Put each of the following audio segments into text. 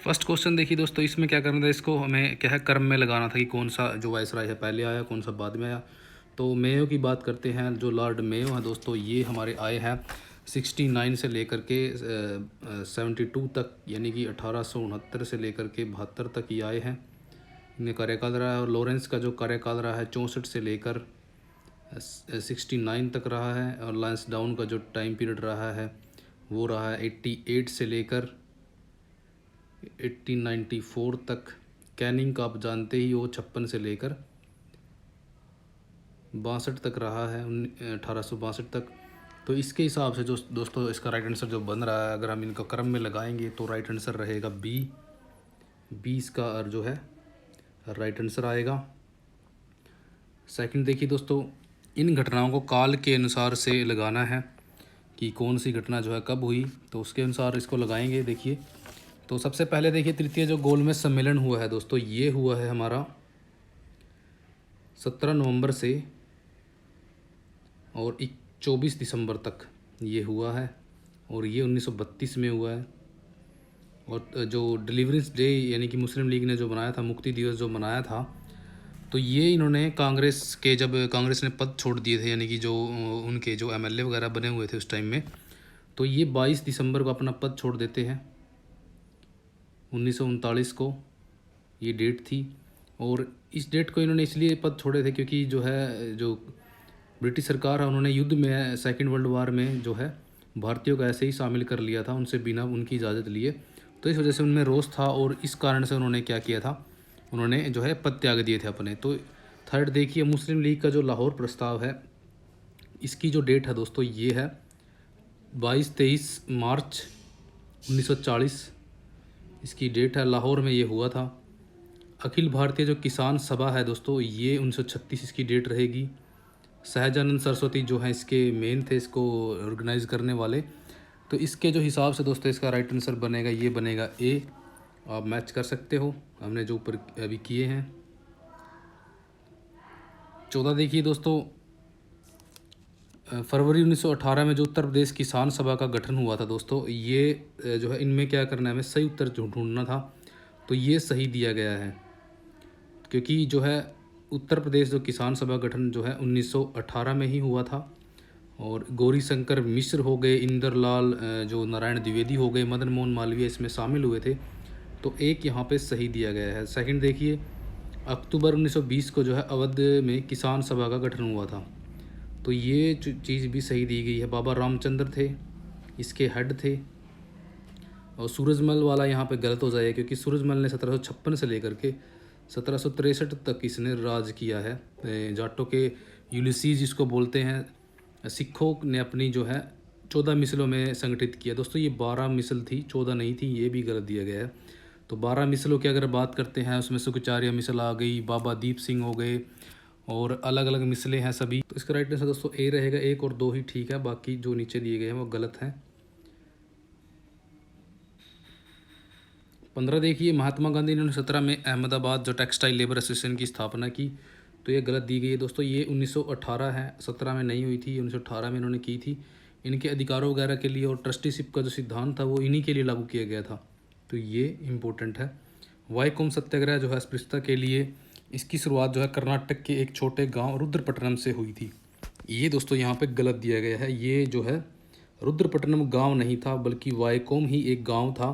First question देखिए दोस्तों, इसमें क्या करना था, इसको हमें क्या है क्रम में लगाना था कि कौन सा जो वायसराय है पहले आया, कौन सा बाद में आया। तो मेयो की बात करते हैं, जो लॉर्ड मेयो हैं दोस्तों, ये हमारे आए हैं 69 से लेकर के 72 तक, यानी कि 1869 से लेकर के 72 तक ये आए हैं। इन्हें कार्यकाल रहा है। और लॉरेंस का जो कार्यकाल रहा है 64 से लेकर 69 तक रहा है। और लांसडाउन का जो टाइम पीरियड रहा है वो रहा है 88 से लेकर 1894 तक। कैनिंग का आप जानते ही हो 56 से लेकर 62 तक रहा है, 1862 तक। तो इसके हिसाब से जो दोस्तों इसका राइट आंसर जो बन रहा है, अगर हम इनको क्रम में लगाएंगे तो राइट आंसर रहेगा बी इसका जो है राइट आंसर आएगा। सेकंड देखिए दोस्तों, इन घटनाओं को काल के अनुसार से लगाना है कि कौन सी घटना जो है कब हुई, तो उसके अनुसार इसको लगाएंगे। देखिए तो सबसे पहले देखिए तृतीय जो गोलमेज सम्मेलन हुआ है दोस्तों, ये हुआ है हमारा 17 नवंबर से और 24 दिसंबर तक ये हुआ है। और ये 1932 में हुआ है। और जो डिलीवरेंस डे यानी कि मुस्लिम लीग ने जो बनाया था, मुक्ति दिवस जो मनाया था, तो ये इन्होंने कांग्रेस के, जब कांग्रेस ने पद छोड़ दिए थे, यानी कि जो उनके जो एमएलए वगैरह बने हुए थे उस टाइम में, तो ये 22 दिसंबर को अपना पद छोड़ देते हैं। 1939 को ये डेट थी। और इस डेट को इन्होंने इसलिए पद छोड़े थे क्योंकि जो है जो ब्रिटिश सरकार है, उन्होंने युद्ध में, सेकेंड वर्ल्ड वार में जो है भारतीयों को ऐसे ही शामिल कर लिया था उनसे बिना उनकी इजाज़त लिए। तो इस वजह से उनमें रोष था और इस कारण से उन्होंने क्या किया था, उन्होंने जो है पद त्याग दिए थे अपने। तो थर्ड देखिए, मुस्लिम लीग का जो लाहौर प्रस्ताव है, इसकी जो डेट है दोस्तों ये है 22-23 मार्च 1940 इसकी डेट है। लाहौर में ये हुआ था। अखिल भारतीय जो किसान सभा है दोस्तों, ये 1936 इसकी डेट रहेगी। सहजानंद सरस्वती जो हैं इसके मेन थे, इसको ऑर्गेनाइज करने वाले। तो इसके जो हिसाब से दोस्तों इसका राइट आंसर बनेगा, ये बनेगा ए। आप मैच कर सकते हो, हमने जो ऊपर अभी किए हैं। 14 देखिए दोस्तों, फरवरी 1918 में जो उत्तर प्रदेश किसान सभा का गठन हुआ था दोस्तों, ये जो है इनमें क्या करना है, हमें सही उत्तर ढूंढना था। तो ये सही दिया गया है क्योंकि जो है उत्तर प्रदेश जो किसान सभा गठन जो है 1918 में ही हुआ था। और गौरी शंकर मिश्र हो गए, इंदरलाल जो नारायण द्विवेदी हो गए, मदन मोहन मालवीय इसमें शामिल हुए थे। तो एक यहाँ पे सही दिया गया है। सेकंड देखिए, अक्टूबर 1920 को जो है अवध में किसान सभा का गठन हुआ था। तो ये चीज़ भी सही दी गई है। बाबा रामचंद्र थे इसके हेड थे। और सूरजमल वाला यहाँ पे गलत हो जाएगा क्योंकि सूरजमल ने 1756 से लेकर के 1763 तक इसने राज किया है। जाटों के यूलिसीज जिसको बोलते हैं। सिखों ने अपनी जो है 14 मिसलों में संगठित किया। दोस्तों ये 12 मिसल थी, 14 नहीं थी, ये भी गलत दिया गया है। तो 12 मिसलों की अगर बात करते हैं, उसमें सुकुचार्य मिसल आ गई, बाबा दीप सिंह हो गए, और अलग अलग मिसलें हैं सभी। तो इसका राइट आंसर दोस्तों ए रहेगा। 1 और 2 ही ठीक है, बाकी जो नीचे दिए गए हैं वो गलत हैं। 15 देखिए, महात्मा गांधी ने 1917 में अहमदाबाद जो टेक्सटाइल लेबर एसोसिएशन की स्थापना की। तो ये गलत दी गई है दोस्तों, ये 1918 है, 17 में नहीं हुई थी, 1918 में इन्होंने की थी। इनके अधिकारों वगैरह के लिए और ट्रस्टीशिप का जो सिद्धांत था वो इन्हीं के लिए लागू किया गया था। तो ये इम्पोर्टेंट है। वाईकोम सत्याग्रह जो है अस्पृश्यता के लिए, इसकी शुरुआत जो है कर्नाटक के एक छोटे गाँव रुद्रपट्टनम से हुई थी। ये दोस्तों यहाँ पे गलत दिया गया है। ये जो है रुद्रपट्टनम गांव नहीं था, बल्कि वाईकोम ही एक गांव था।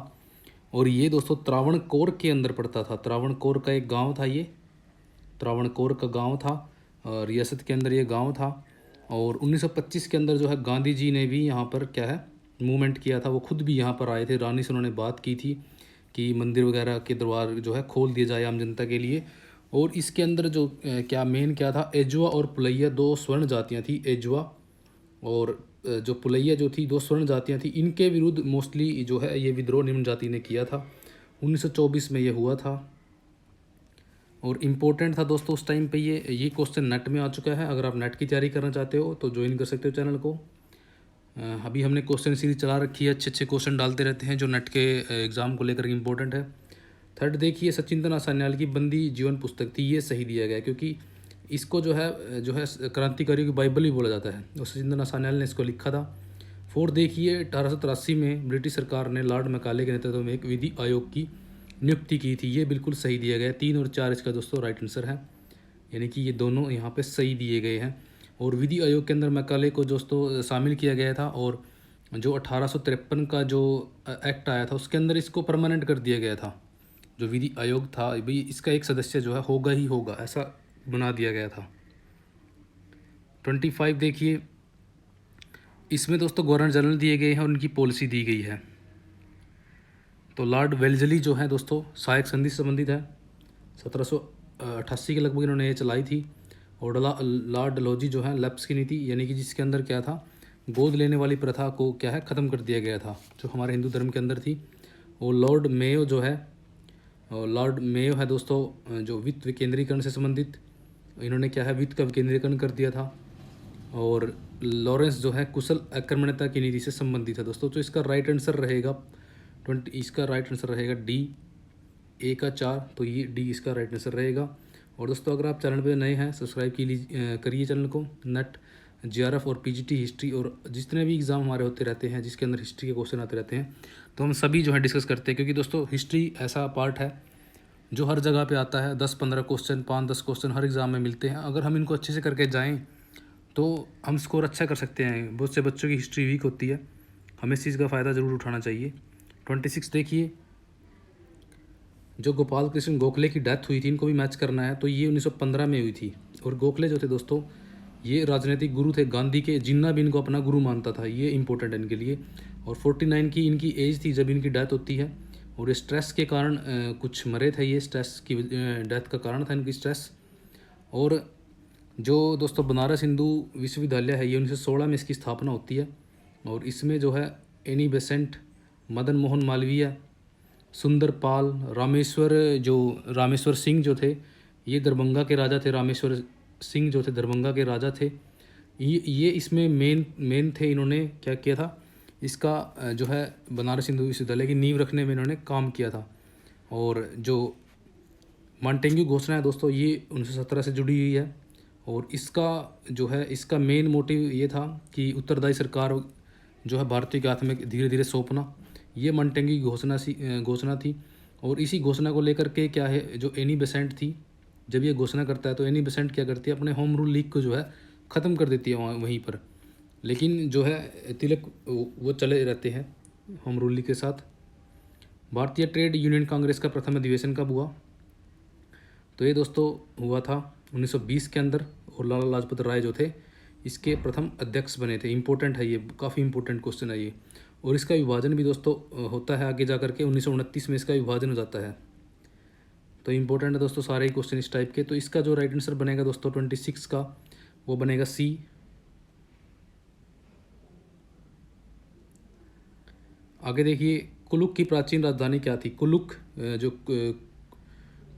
और ये दोस्तों त्रावणकोर के अंदर पड़ता था। त्रावणकोर का एक गांव था, ये त्रावणकोर का गांव था, रियासत के अंदर ये गांव था। और 1925 के अंदर जो है गांधी जी ने भी यहाँ पर क्या है मूवमेंट किया था। वो खुद भी यहाँ पर आए थे, रानी से उन्होंने बात की थी कि मंदिर वगैरह के दरबार जो है खोल दिए जाए आम जनता के लिए। और इसके अंदर जो क्या मेन क्या था, एजवा और पुलैया 2 स्वर्ण जातियाँ थी। एजवा और जो पुलैया जो थी 2 स्वर्ण जातियाँ थी। इनके विरुद्ध मोस्टली जो है ये विद्रोह निम्न जाति ने किया था। 1924 में ये हुआ था और इम्पोर्टेंट था दोस्तों उस टाइम पे। ये क्वेश्चन नेट में आ चुका है। अगर आप नेट की तैयारी करना चाहते हो तो ज्वाइन कर सकते हो चैनल को। अभी हमने क्वेश्चन सीरीज चला रखी है, अच्छे अच्छे क्वेश्चन डालते रहते हैं जो नेट के एग्ज़ाम को लेकर इम्पोर्टेंट है। थर्ड देखिए, सचिंदन सान्याल की बंदी जीवन पुस्तक थी, ये सही दिया गया क्योंकि इसको जो है क्रांतिकारियों की बाइबल ही बोला जाता है और सचिंद्र सान्याल ने इसको लिखा था। फोर्थ देखिए, 1883 में ब्रिटिश सरकार ने लॉर्ड मैकाले के नेतृत्व में एक विधि आयोग की नियुक्ति की थी। ये बिल्कुल सही दिया गया है। 3 और 4 इसका दोस्तों राइट आंसर है, यानी कि ये दोनों यहाँ पे सही दिए गए हैं। और विधि आयोग के अंदर मैकाले को दोस्तों शामिल किया गया था, और जो 1853 का जो एक्ट आया था उसके अंदर इसको परमानेंट कर दिया गया था। जो विधि आयोग था भाई, इसका एक सदस्य जो है होगा ही होगा, ऐसा बना दिया गया था। 25 देखिए, इसमें दोस्तों गवर्नर जनरल दिए गए हैं और उनकी पॉलिसी दी गई है। तो लॉर्ड वेल्जली जो है दोस्तों सहायक संधि से संबंधित है, 1788 के लगभग इन्होंने ये चलाई थी। और लॉर्ड डलहौजी जो है लैप्स की नीति, यानी कि जिसके अंदर क्या था, गोद लेने वाली प्रथा को क्या है ख़त्म कर दिया गया था, जो हमारे हिंदू धर्म के अंदर थी। और लॉर्ड मेयो जो है, लॉर्ड मेयो है दोस्तों जो वित्त विकेंद्रीकरण से संबंधित, इन्होंने क्या है वित्त का विकेंद्रीकरण कर दिया था। और लॉरेंस जो है कुशल आक्रमणता की नीति से संबंधित है दोस्तों। तो इसका राइट आंसर रहेगा इसका राइट आंसर रहेगा डी, ए का 4, तो ये डी इसका राइट आंसर रहेगा। और दोस्तों अगर आप चैनल पे नए हैं सब्सक्राइब करिए चैनल को। नेट जीआरएफ और पीजीटी हिस्ट्री और जितने भी एग्ज़ाम हमारे होते रहते हैं जिसके अंदर हिस्ट्री के क्वेश्चन आते रहते हैं, तो हम सभी जो है डिस्कस करते हैं, क्योंकि दोस्तों हिस्ट्री ऐसा पार्ट है जो हर जगह पे आता है। 10-15 क्वेश्चन, 5-10 क्वेश्चन हर एग्ज़ाम में मिलते हैं। अगर हम इनको अच्छे से करके जाएँ तो हम स्कोर अच्छा कर सकते हैं। बहुत से बच्चों की हिस्ट्री वीक होती है, हमें इस चीज़ का फ़ायदा ज़रूर उठाना चाहिए। 26 देखिए, जो गोपाल कृष्ण गोखले की डेथ हुई थी, इनको भी मैच करना है, तो ये 1915 में हुई थी। और गोखले जो थे दोस्तों ये राजनीतिक गुरु थे गांधी के, जिन्ना भी इनको अपना गुरु मानता था, ये इंपॉर्टेंट है इनके लिए। और 49 की इनकी एज थी जब इनकी डेथ होती है। और ये स्ट्रेस के कारण कुछ मरे थे, ये स्ट्रेस की डेथ का कारण था इनकी स्ट्रेस। और जो दोस्तों बनारस हिंदू विश्वविद्यालय है, ये 1916 में इसकी स्थापना होती है। और इसमें जो है एनी बेसेंट, मदन मोहन मालवीय, सुंदर पाल, रामेश्वर सिंह जो थे, ये दरभंगा के राजा थे। रामेश्वर सिंह जो थे दरभंगा के राजा थे। ये इसमें मेन थे। इन्होंने क्या किया था, इसका जो है बनारस हिंदू विश्वविद्यालय की नींव रखने में इन्होंने काम किया था। और जो मॉन्टेग्यू घोषणा है दोस्तों, ये 1917 से जुड़ी हुई है। और इसका जो है इसका मेन मोटिव ये था कि उत्तरदायी सरकार जो है भारतीय के हाथ में धीरे धीरे सौंपना, ये मॉन्टेग्यू की घोषणा थी। और इसी घोषणा को लेकर के क्या है, जो एनी बेसेंट थी, जब ये घोषणा करता है तो एनी बेसेंट क्या करती है, अपने होम रूल लीग को जो है ख़त्म कर देती है वहीं पर। लेकिन जो है तिलक वो चले रहते हैं होम रूल लीग के साथ। भारतीय ट्रेड यूनियन कांग्रेस का प्रथम अधिवेशन कब हुआ, तो ये दोस्तों हुआ था 1920 के अंदर। और लाला लाजपत राय जो थे इसके प्रथम अध्यक्ष बने थे। इंपॉर्टेंट है ये, काफ़ी इंपॉर्टेंट क्वेश्चन है ये। और इसका विभाजन भी दोस्तों होता है आगे जा करके, 1929 में इसका विभाजन हो जाता है। तो इंपॉर्टेंट है दोस्तों सारे ही क्वेश्चन इस टाइप के। तो इसका जो राइट आंसर बनेगा दोस्तों 26 का, वो बनेगा सी। आगे देखिए, कुलुक की प्राचीन राजधानी क्या थी। कुलुक जो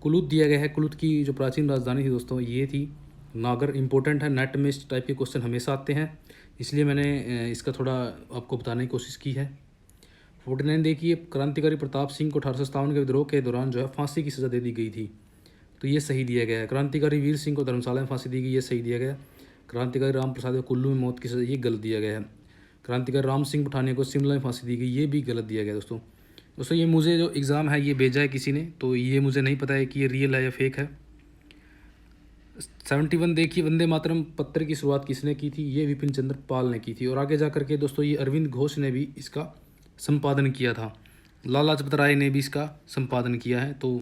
कुलुत दिया गया है, कुलुत की जो प्राचीन राजधानी थी दोस्तों ये थी नागर। इंपॉर्टेंट है, नेट में इस टाइप के क्वेश्चन हमेशा आते हैं, इसलिए मैंने इसका थोड़ा आपको बताने की कोशिश की है। 49 देखिए, क्रांतिकारी प्रताप सिंह को 1857 के विद्रोह के दौरान जो है फांसी की सज़ा दे दी गई थी, तो ये सही दिया गया है। क्रांतिकारी वीर सिंह को धर्मशाला में फांसी दी गई, ये सही दिया गया। क्रांतिकारी राम प्रसाद को कुल्लू में मौत की सज़ा, ये गलत दिया गया है। क्रांतिकारी राम सिंह पठानिया को शिमला में फांसी दी गई, ये भी गलत दिया गया दोस्तों। ये मुझे जो एग्ज़ाम है ये भेजा है किसी ने, तो ये मुझे नहीं पता है कि ये रियल है या फेक है। 71 देखिए, वंदे मातरम पत्र की शुरुआत किसने की थी, ये विपिन चंद्र पाल ने की थी। और आगे जा करके दोस्तों ये अरविंद घोष ने भी इसका संपादन किया था। लाला लाजपत राय ने भी इसका संपादन किया है, तो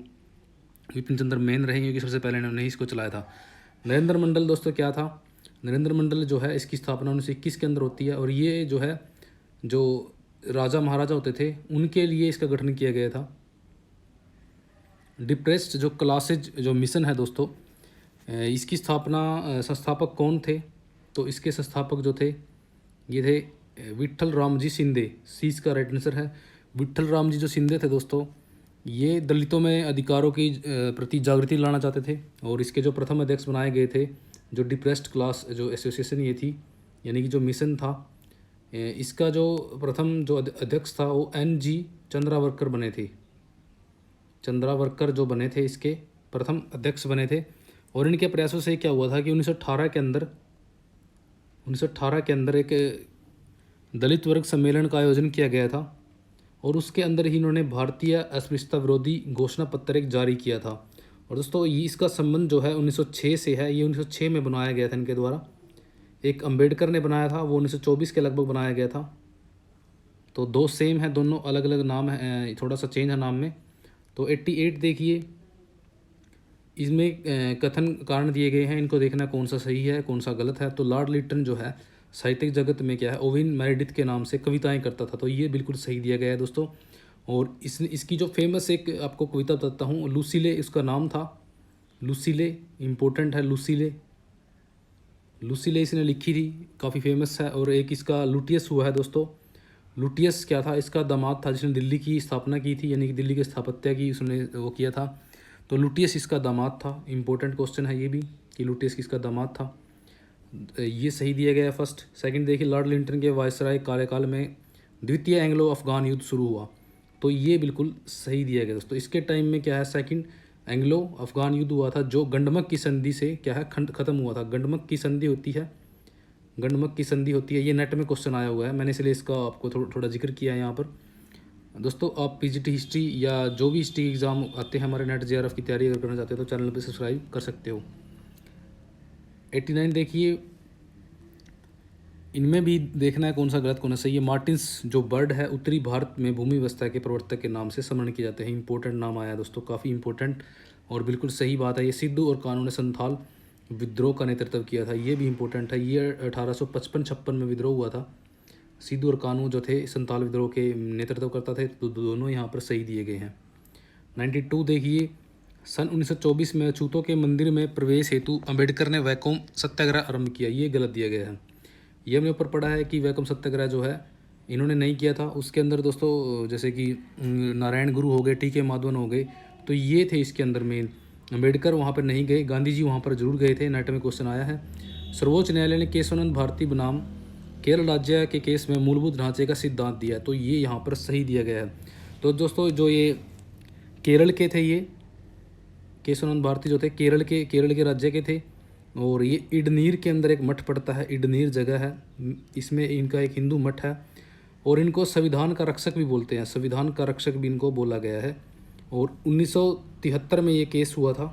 विपिन चंद्र मेन रहेंगे क्योंकि सबसे पहले इन्होंने इसको चलाया था। नरेंद्र मंडल दोस्तों क्या था, नरेंद्र मंडल जो है इसकी स्थापना 1921 के अंदर होती है। और ये जो है जो राजा महाराजा होते थे उनके लिए इसका गठन किया गया था। डिप्रेस्ड जो क्लासेज जो मिशन है दोस्तों, इसकी संस्थापक कौन थे, तो इसके संस्थापक जो थे ये थे विट्ठल राम जी शिंदे। सी इसका राइट आंसर है। विट्ठल राम जी जो शिंदे थे दोस्तों, ये दलितों में अधिकारों की प्रति जागृति लाना चाहते थे। और इसके जो प्रथम अध्यक्ष बनाए गए थे, जो डिप्रेस्ड क्लास जो एसोसिएशन ये थी, यानी कि जो मिशन था, इसका जो प्रथम जो अध्यक्ष था वो NG चंद्रावरकर बने थे। चंद्रावरकर जो बने थे इसके प्रथम अध्यक्ष बने थे। और इनके प्रयासों से क्या हुआ था कि 1918 के अंदर एक दलित वर्ग सम्मेलन का आयोजन किया गया था। और उसके अंदर ही इन्होंने भारतीय अस्पृश्यता विरोधी घोषणा पत्र एक जारी किया था। और दोस्तों ये इसका संबंध जो है 1906 से है। ये 1906 में बनाया गया था इनके द्वारा। एक अम्बेडकर ने बनाया था, वो 1924 के लगभग बनाया गया था। तो दो सेम है, दोनों अलग अलग नाम है, थोड़ा सा चेंज है नाम में। तो 88 देखिए, इसमें कथन कारण दिए गए हैं, इनको देखना कौन सा सही है कौन सा गलत है। तो लॉर्ड लिटन जो है साहित्यिक जगत में क्या है, ओविन मेरेडिथ के नाम से कविताएं करता था, तो ये बिल्कुल सही दिया गया है दोस्तों। और इसकी जो फेमस एक आपको कविता बताता हूँ, लूसीले इसका नाम था। लूसीले इम्पोर्टेंट है, लूसीले इसने लिखी थी, काफ़ी फेमस है। और एक इसका लुटियस हुआ है दोस्तों। लुटियस क्या था, इसका दामाद था जिसने दिल्ली की स्थापना की थी, यानी कि दिल्ली की स्थापत्य की उसने वो किया था। तो लुटियस इसका दामाद था। इंपॉर्टेंट क्वेश्चन है ये भी कि लुटियस किसका दामाद था। ये सही दिया गया है फर्स्ट। सेकंड देखिए, लॉर्ड लिंटन के वायसराय कार्यकाल में द्वितीय एंग्लो अफगान युद्ध शुरू हुआ, तो ये बिल्कुल सही दिया गया दोस्तों। इसके टाइम में क्या है, सेकंड एंग्लो अफगान युद्ध हुआ था, जो गंडमक की संधि से क्या है खत्म हुआ था। गंडमक की संधि होती है, गंडमक की संधि होती है, ये नेट में क्वेश्चन आया हुआ है, मैंने इसलिए इसका आपको थोड़ा जिक्र किया है यहाँ पर। दोस्तों आप पीजीटी हिस्ट्री या जो भी हिस्ट्री एग्ज़ाम आते हैं हमारे नेट जेआरएफ की तैयारी अगर करना चाहते हो तो चैनल पर सब्सक्राइब कर सकते हो। 89 देखिए, इनमें भी देखना है कौन सा गलत कौन सा सही है। मार्टिन्स जो बर्ड है उत्तरी भारत में भूमि व्यवस्था के प्रवर्तक के नाम से स्मरण किए जाते हैं। इंपॉर्टेंट नाम आया दोस्तों, काफ़ी इंपॉर्टेंट और बिल्कुल सही बात है। ये सिद्धू और कानू ने संथाल विद्रोह का नेतृत्व किया था, ये भी इंपॉर्टेंट है। ये 1855-56 में विद्रोह हुआ था। सिद्धू और कानू जो थे संथाल विद्रोह के नेतृत्व करता थे, तो दोनों यहाँ पर सही दिए गए हैं। 92 देखिए, सन 1924 में अछूतों के मंदिर में प्रवेश हेतु अम्बेडकर ने वैकोम सत्याग्रह आरंभ किया, ये गलत दिया गया है। ये हमने ऊपर पढ़ा है कि वैकोम सत्याग्रह जो है इन्होंने नहीं किया था। उसके अंदर दोस्तों जैसे कि नारायण गुरु हो गए, टी.के. माधवन हो गए, तो ये थे इसके अंदर मेन। अम्बेडकर वहाँ पर नहीं गए, गांधी जी वहाँ पर जरूर गए थे, नेट में क्वेश्चन आया है। सर्वोच्च न्यायालय ने केशवानंद भारती बनाम केरल राज्य के केस में मूलभूत ढांचे का सिद्धांत दिया, तो ये यहाँ पर सही दिया गया है। तो दोस्तों जो ये केरल के थे, ये केशवानंद भारती जो थे केरल के राज्य के थे। और ये इडनीर के अंदर एक मठ पड़ता है, इडनीर जगह है, इसमें इनका एक हिंदू मठ है। और इनको संविधान का रक्षक भी बोलते हैं, संविधान का रक्षक भी इनको बोला गया है। और 1973 में ये केस हुआ था।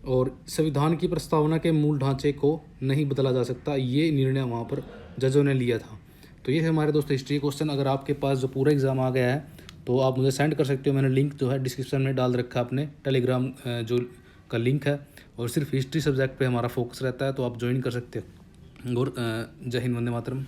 और संविधान की प्रस्तावना के मूल ढांचे को नहीं बदला जा सकता, ये निर्णय वहाँ पर जजों ने लिया था। तो ये है हमारे दोस्तों हिस्ट्री क्वेश्चन। अगर आपके पास जो पूरा एग्ज़ाम आ गया है तो आप मुझे सेंड कर सकते हो, मैंने लिंक जो है डिस्क्रिप्शन में डाल रखा है अपने टेलीग्राम जो का लिंक है। और सिर्फ हिस्ट्री सब्जेक्ट पे हमारा फोकस रहता है, तो आप ज्वाइन कर सकते हो। और जय हिंद, वंदे मातरम।